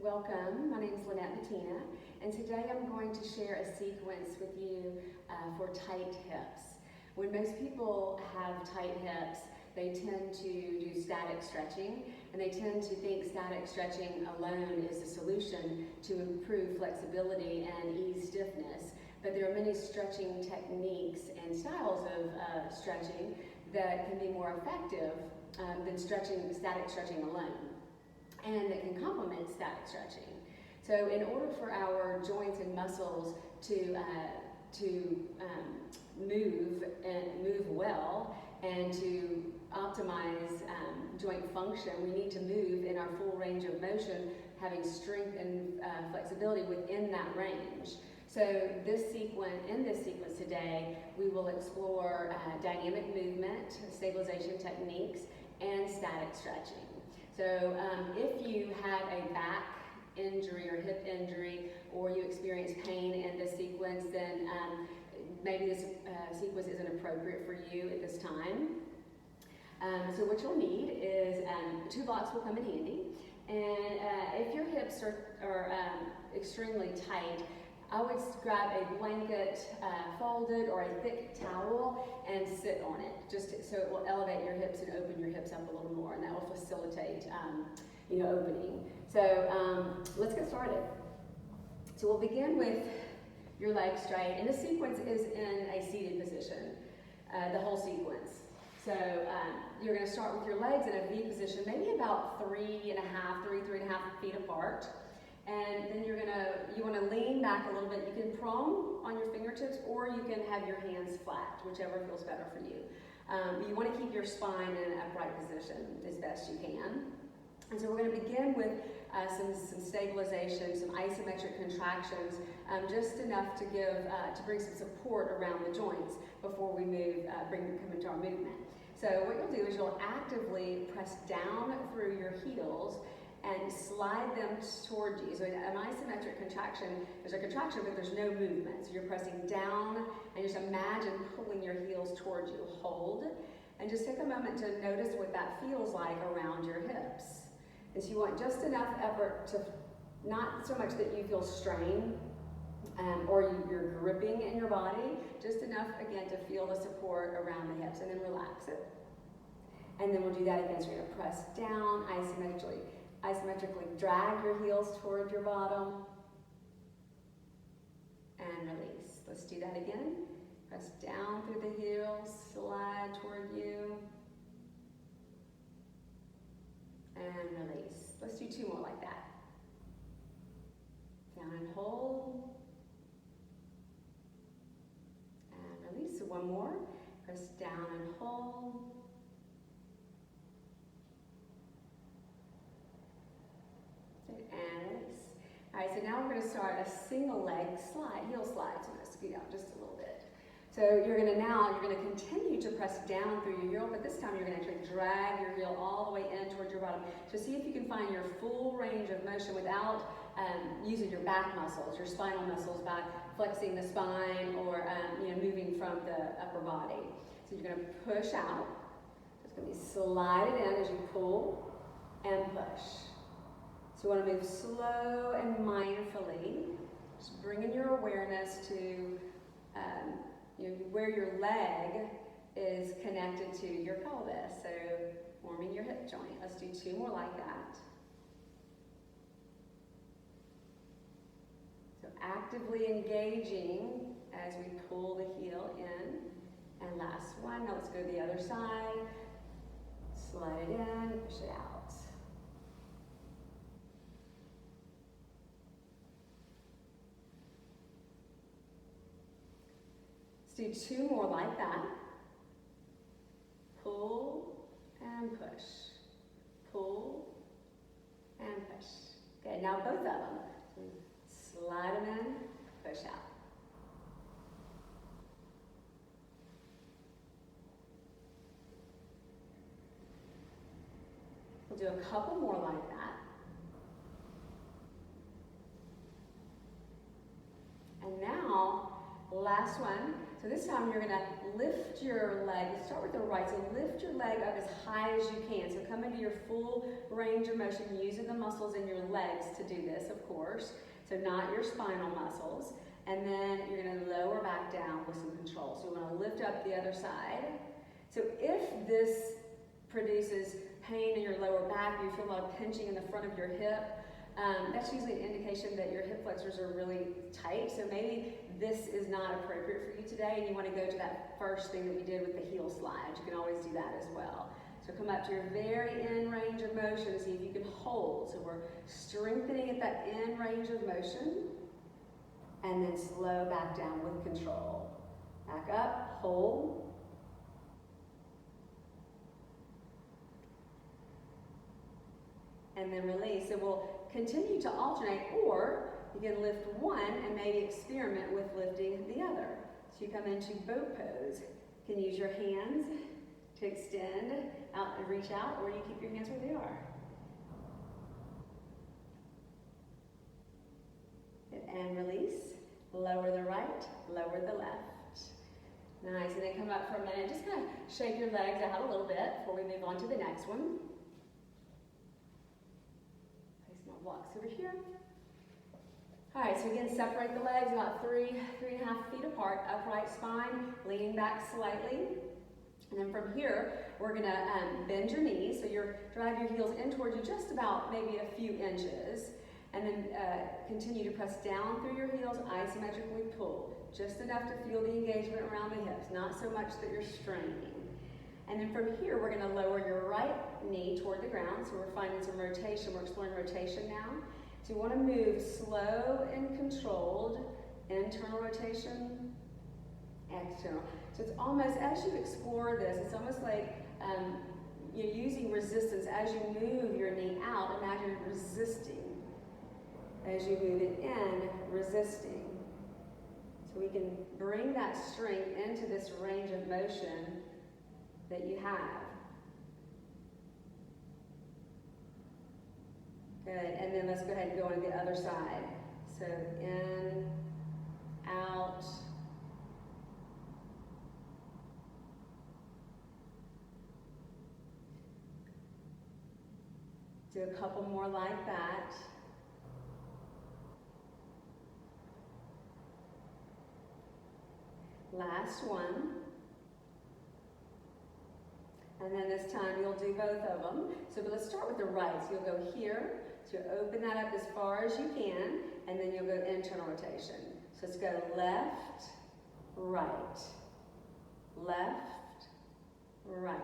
Welcome, my name is Lynette Mattina, and today I'm going to share a sequence with you for tight hips. When most people have tight hips, they tend to do static stretching, and they tend to think static stretching alone is the solution to improve flexibility and ease stiffness. But there are many stretching techniques and styles of stretching that can be more effective than static stretching alone, and that can complement static stretching. So in order for our joints and muscles to move well and to optimize joint function, we need to move in our full range of motion, having strength and flexibility within that range. So in this sequence today, we will explore dynamic movement, stabilization techniques, and static stretching. So if you have a back injury or hip injury, or you experience pain in this sequence, then maybe this sequence isn't appropriate for you at this time. So what you'll need is 2 blocks will come in handy, and if your hips are extremely tight, I would grab a blanket folded or a thick towel and sit on it, just so it will elevate your hips and open your hips up a little more, and that will facilitate opening. So let's get started. So we'll begin with your legs straight, and the sequence is in a seated position, the whole sequence. So you're going to start with your legs in a V position, maybe about 3.5 feet apart. And then you want to lean back a little bit. You can prone on your fingertips, or you can have your hands flat, whichever feels better for you. You want to keep your spine in an upright position as best you can. And so we're going to begin with some stabilization, some isometric contractions, just enough to bring some support around the joints before we come into our movement. So what you'll do is you'll actively press down through your heels and slide them toward you. So an isometric contraction, there's a contraction, but there's no movement. So you're pressing down, and just imagine pulling your heels towards you. Hold, and just take a moment to notice what that feels like around your hips. And so you want just enough effort to, not so much that you feel strain or you're gripping in your body, just enough, again, to feel the support around the hips, and then relax it. And then we'll do that again. So you're gonna press down isometrically drag your heels toward your bottom, and release. Let's do that again. Press down through the heels, slide toward you, and release. Let's do 2 more like that. Down and hold, and release. So 1 more. Press down and hold, and release. All right, so now we're going to start a single leg slide, heel slide. So I'm going to scoot out just a little bit. So you're going to continue to press down through your heel, but this time you're going to actually drag your heel all the way in towards your bottom. So see if you can find your full range of motion without using your back muscles, your spinal muscles, by flexing the spine or moving from the upper body. So you're going to push out. It's going to be slided in as you pull and push. So you want to move slow and mindfully, just bringing your awareness to where your leg is connected to your pelvis. So forming your hip joint. Let's do 2 more like that. So actively engaging as we pull the heel in. And last one. Now let's go to the other side. Slide it in, push it out. Let's do 2 more like that. Pull and push. Pull and push. Okay, now both of them. Slide them in, push out. We'll do a couple more like that. And now, last one. So this time you're gonna lift your leg. Let's start with the right. So lift your leg up as high as you can. So come into your full range of motion using the muscles in your legs to do this, of course. So not your spinal muscles. And then you're gonna lower back down with some control. So you wanna lift up the other side. So if this produces pain in your lower back, you feel a lot of pinching in the front of your hip, that's usually an indication that your hip flexors are really tight. So maybe this is not appropriate for you today and you want to go to that first thing that we did with the heel slide. You can always do that as well. So come up to your very end range of motion, see if you can hold. So we're strengthening at that end range of motion and then slow back down with control. Back up, hold. And then release. So we'll continue to alternate, or you can lift one and maybe experiment with lifting the other. So you come into boat pose. You can use your hands to extend out and reach out, or you keep your hands where they are. And release. Lower the right, lower the left. Nice, and then come up for a minute. Just kind of shake your legs out a little bit before we move on to the next one. Blocks over here. All right, so again, separate the legs about 3.5 feet apart, upright spine, leaning back slightly. And then from here, we're gonna bend your knees. So you're drive your heels in towards you just about maybe a few inches. And then continue to press down through your heels, isometrically pull. Just enough to feel the engagement around the hips, not so much that you're straining. And then from here, we're gonna lower your right knee toward the ground. So we're finding some rotation. We're exploring rotation now. So you wanna move slow and controlled. Internal rotation, external. So it's almost, as you explore this, it's almost like you're using resistance. As you move your knee out, imagine resisting. As you move it in, resisting. So we can bring that strength into this range of motion that you have. Good, and then let's go ahead and go on the other side. So in, out. Do a couple more like that. Last one. And then this time you'll do both of them. So but let's start with the right. So you'll go here. So you open that up as far as you can, and then you'll go internal rotation. So let's go left, right, left, right.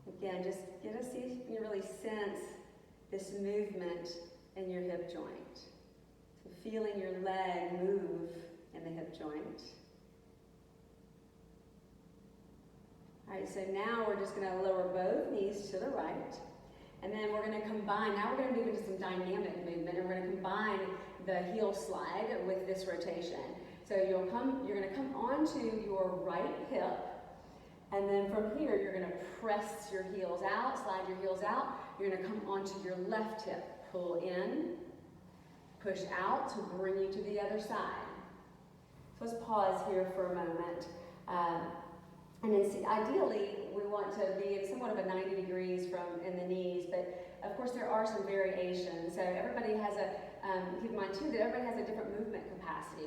Again, just get to see if you can really sense this movement in your hip joint. So feeling your leg move in the hip joint. All right, so now we're just going to lower both knees to the right, and then we're going to combine. Now we're going to move into some dynamic movement, and we're going to combine the heel slide with this rotation. So you're going to come onto your right hip, and then from here you're going to press your heels out, slide your heels out. You're going to come onto your left hip, pull in, push out to bring you to the other side. So let's pause here for a moment. And then see, ideally, we want to be in somewhat of a 90 degrees in the knees, but of course there are some variations. So everybody has keep in mind too that everybody has a different movement capacity.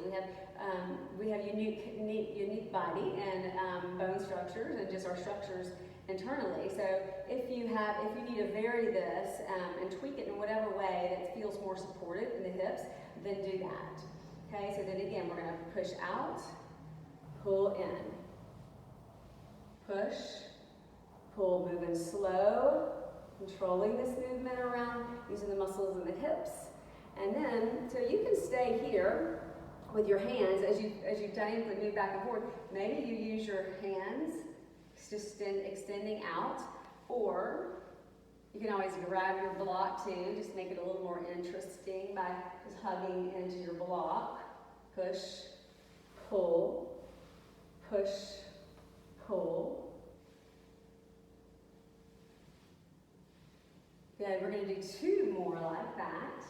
We have unique body and bone structures and just our structures internally. So if you need to vary this and tweak it in whatever way that feels more supportive in the hips, then do that. Okay, so then again, we're going to push out, pull in. Push, pull, moving slow, controlling this movement around, using the muscles in the hips. And then, so you can stay here with your hands as you dynamically move back and forth. Maybe you use your hands just extending out, or you can always grab your block too, just make it a little more interesting by just hugging into your block. Push, pull, push, pull. Good, we're going to do two more like that.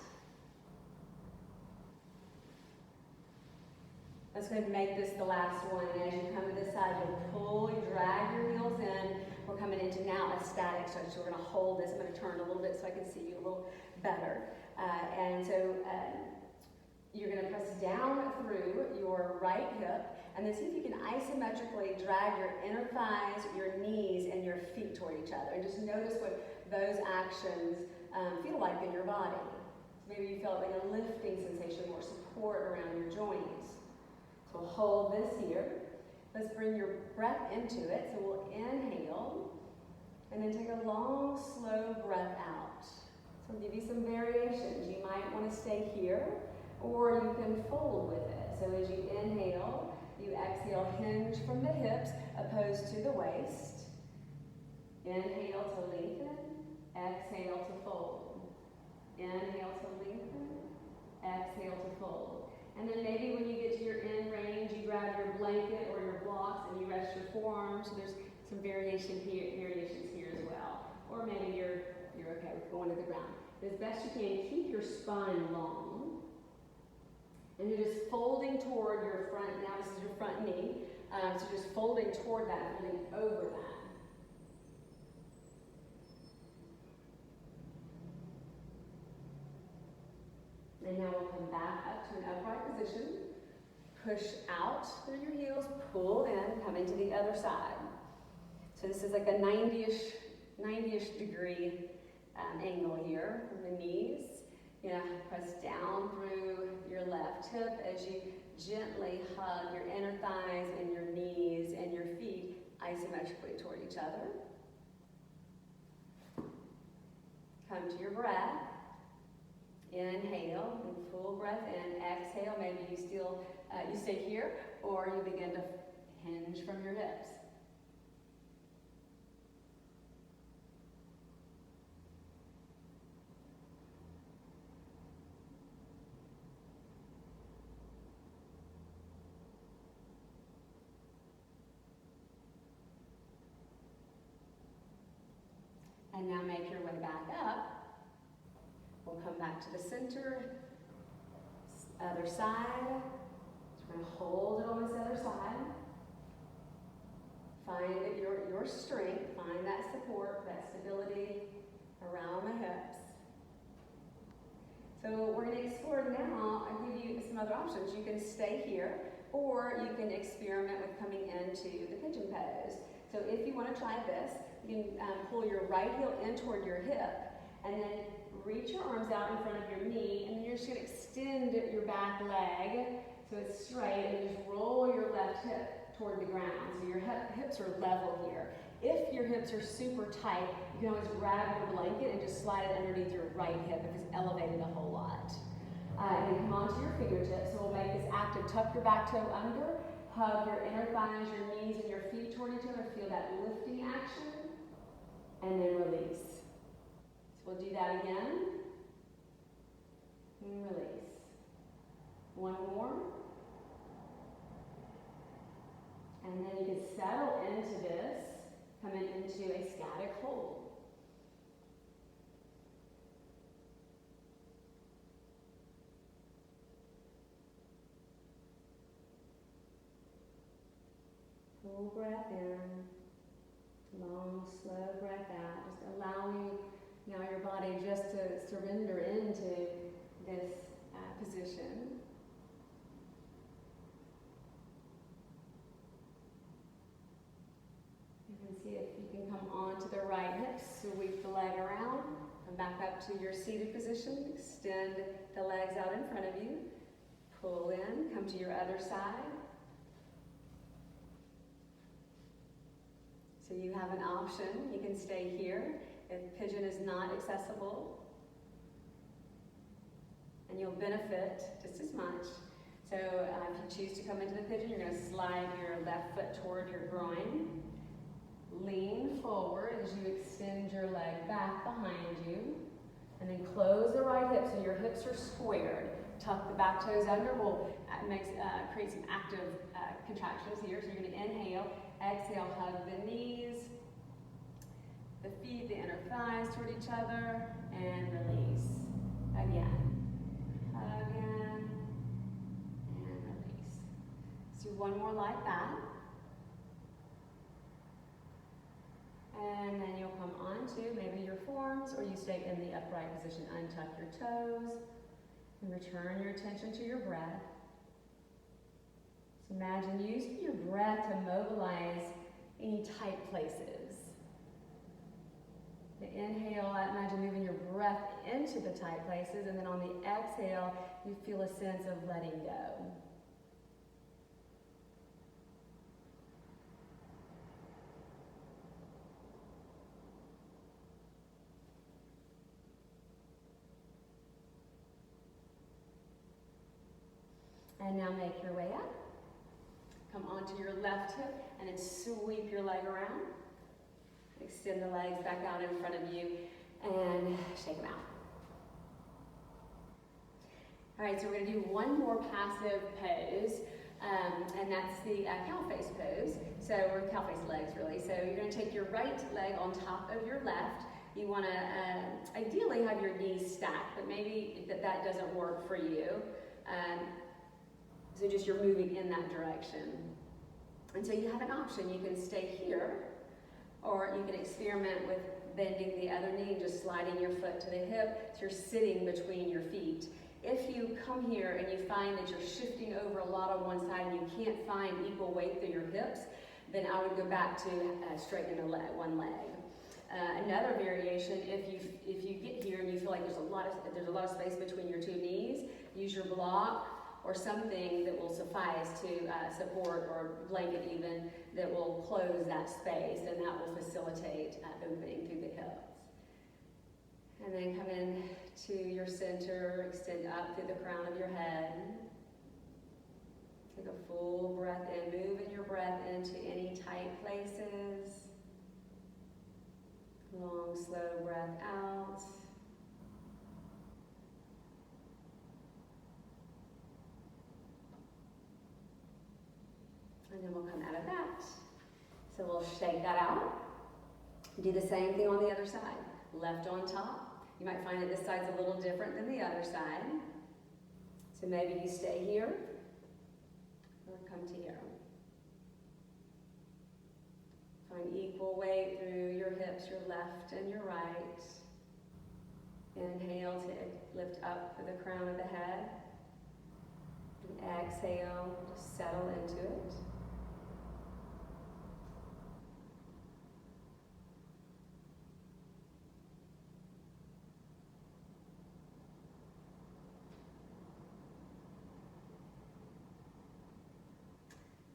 Let's go ahead and make this the last one. And as you come to this side, you'll pull, you drag your heels in. We're coming into now a static stretch. So we're going to hold this. I'm going to turn a little bit so I can see you a little better. You're going to press down through your right hip, and then see if you can isometrically drag your inner thighs, your knees, and your feet toward each other. And just notice what those actions feel like in your body. Maybe you feel like a lifting sensation, more support around your joints. So we'll hold this here. Let's bring your breath into it. So we'll inhale, and then take a long, slow breath out. So I'll give you some variations. You might want to stay here, or you can fold with it. So as you inhale, you exhale, hinge from the hips, opposed to the waist. Inhale to lengthen, exhale to fold. Inhale to lengthen, exhale to fold. And then maybe when you get to your end range, you grab your blanket or your blocks and you rest your forearms. So there's some variations here as well. Or maybe you're okay with going to the ground. But as best you can, keep your spine long. And you're just folding toward your front. Now this is your front knee. So just folding toward that, folding over that. And now we'll come back up to an upright position. Push out through your heels, pull in, come into the other side. So this is like a 90-ish degree angle here from the knees. You know, press down through your left hip as you gently hug your inner thighs and your knees and your feet isometrically toward each other. Come to your breath. Inhale, and full breath in. Exhale, maybe you stay here, or you begin to hinge from your hips. And now make your way back up. We'll come back to the center, other side. So we're going to hold it on this other side. Find your strength, find that support, that stability around the hips. So we're going to explore now. I'll give you some other options. You can stay here, or you can experiment with coming into the pigeon pose. So if you want to try this, you can pull your right heel in toward your hip, and then reach your arms out in front of your knee, and then you're just going to extend your back leg so it's straight, and just roll your left hip toward the ground. So your hips are level here. If your hips are super tight, you can always grab your blanket and just slide it underneath your right hip if it's elevated a whole lot. And then come onto your fingertips. So we'll make this active. Tuck your back toe under, hug your inner thighs, your knees, and your feet toward each other. Feel that lifting action, and then release. We'll do that again. And release. One more. And then you can settle into this, coming into a static hold. Full breath in, long, slow breath out, just allowing now your body just to surrender into this position. You can see if you can come onto the right hip, sweep the leg around, come back up to your seated position, extend the legs out in front of you, pull in, come to your other side. So you have an option, you can stay here if pigeon is not accessible, and you'll benefit just as much. So if you choose to come into the pigeon, you're going to slide your left foot toward your groin, lean forward as you extend your leg back behind you, and then close the right hip so your hips are squared. Tuck the back toes under. We'll create some active contractions here. So you're going to inhale, exhale, hug the knees, the feet, the inner thighs toward each other, and release. Again. Hug in, and release. Do one more like that. And then you'll come onto maybe your forearms, or you stay in the upright position. Untuck your toes and return your attention to your breath. So imagine using your breath to mobilize any tight places. The inhale, imagine moving your breath into the tight places, and then on the exhale, you feel a sense of letting go. And now make your way up. Come onto your left hip and then sweep your leg around. Extend the legs back out in front of you and shake them out. All right, so we're gonna do one more passive pose, and that's the cow face pose. So we're cow face legs really. So you're gonna take your right leg on top of your left. You wanna ideally have your knees stacked, but maybe that doesn't work for you. So just you're moving in that direction. And so you have an option. You can stay here, or you can experiment with bending the other knee, just sliding your foot to the hip, so you're sitting between your feet. If you come here and you find that you're shifting over a lot on one side and you can't find equal weight through your hips, then I would go back to straightening one leg. Another variation, if you get here and you feel like there's a lot of space between your two knees, use your block or something that will suffice to support, or blanket even, that will close that space, and that will facilitate opening through the hips. And then come in to your center, extend up through the crown of your head. Take a full breath in, moving your breath into any tight places. Long, slow breath out. And then we'll come out of that. So we'll shake that out. Do the same thing on the other side. Left on top. You might find that this side's a little different than the other side. So maybe you stay here, or come to here. Find equal weight through your hips, your left and your right. Inhale to lift up to the crown of the head. And exhale, just settle into it.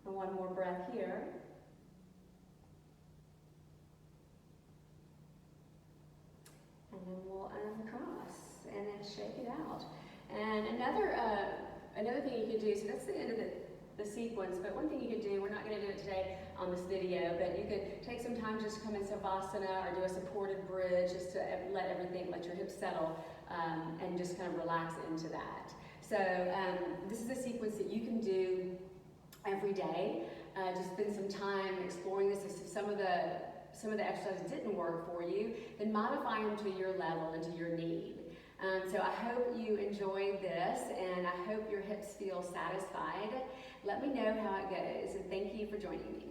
And one more breath here. And then we'll uncross and then shake it out. And another thing you can do, so that's the end of the sequence, but one thing you can do, we're not going to do it today on this video, but you could take some time just to come in Savasana or do a supported bridge, just to let your hips settle, and just kind of relax into that. So this is a sequence that you can do every day. Just spend some time exploring this. If some of the exercises didn't work for you, then modify them to your level and to your need. So I hope you enjoyed this, and I hope your hips feel satisfied. Let me know how it goes, and thank you for joining me.